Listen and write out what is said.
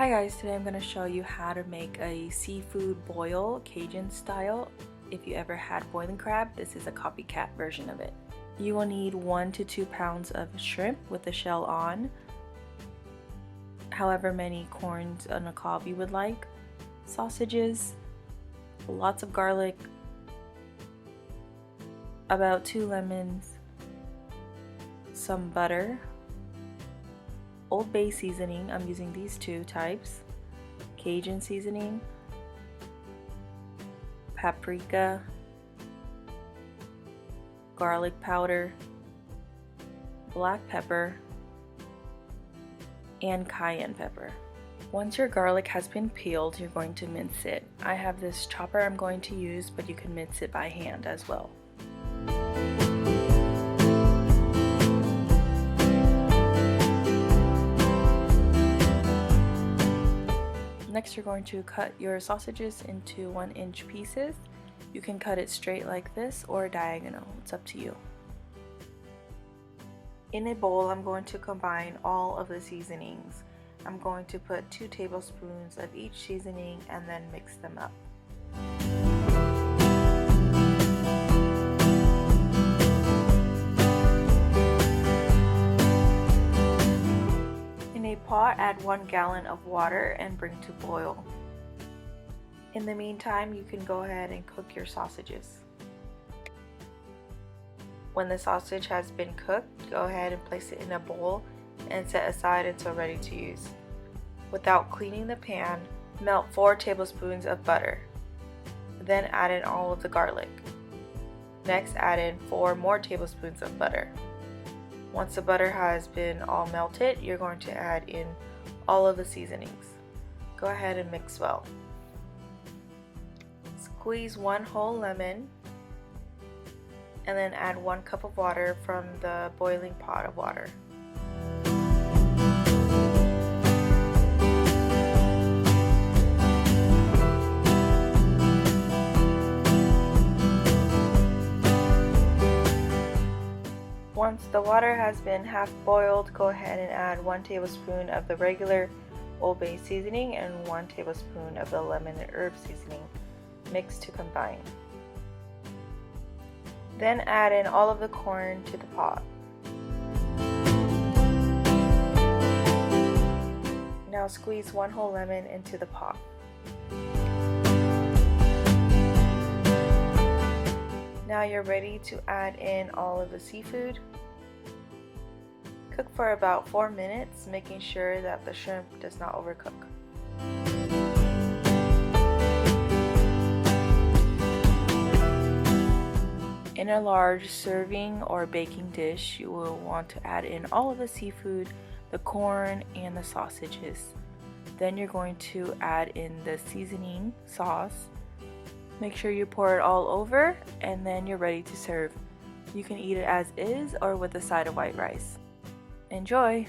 Hi guys, today I'm going to show you how to make a seafood boil Cajun style. If you ever had boiling crab, this is a copycat version of it. You will need 1 to 2 pounds of shrimp with the shell on, however many corns on a cob you would like, sausages, lots of garlic, about 2 lemons, some butter, Old Bay seasoning, I'm using these 2 types, Cajun seasoning, paprika, garlic powder, black pepper, and cayenne pepper. Once your garlic has been peeled, you're going to mince it. I have this chopper I'm going to use, but you can mince it by hand as well. Next, you're going to cut your sausages into 1-inch pieces. You can cut it straight like this or diagonal, it's up to you. In a bowl, I'm going to combine all of the seasonings. I'm going to put 2 tablespoons of each seasoning and then mix them up. In a pot, add 1 gallon of water and bring to boil. In the meantime, you can go ahead and cook your sausages. When the sausage has been cooked, go ahead and place it in a bowl and set aside until ready to use. Without cleaning the pan, melt 4 tablespoons of butter. Then add in all of the garlic. Next, add in 4 more tablespoons of butter. Once the butter has been all melted, you're going to add in all of the seasonings. Go ahead and mix well. Squeeze 1 whole lemon and then add 1 cup of water from the boiling pot of water. Once the water has been half boiled, go ahead and add 1 tablespoon of the regular Old Bay seasoning and 1 tablespoon of the lemon and herb seasoning. Mix to combine. Then add in all of the corn to the pot. Now squeeze 1 whole lemon into the pot. Now you're ready to add in all of the seafood. Cook for about 4 minutes, making sure that the shrimp does not overcook. In a large serving or baking dish, you will want to add in all of the seafood, the corn, and the sausages. Then you're going to add in the seasoning sauce. Make sure you pour it all over, and then you're ready to serve. You can eat it as is or with a side of white rice. Enjoy!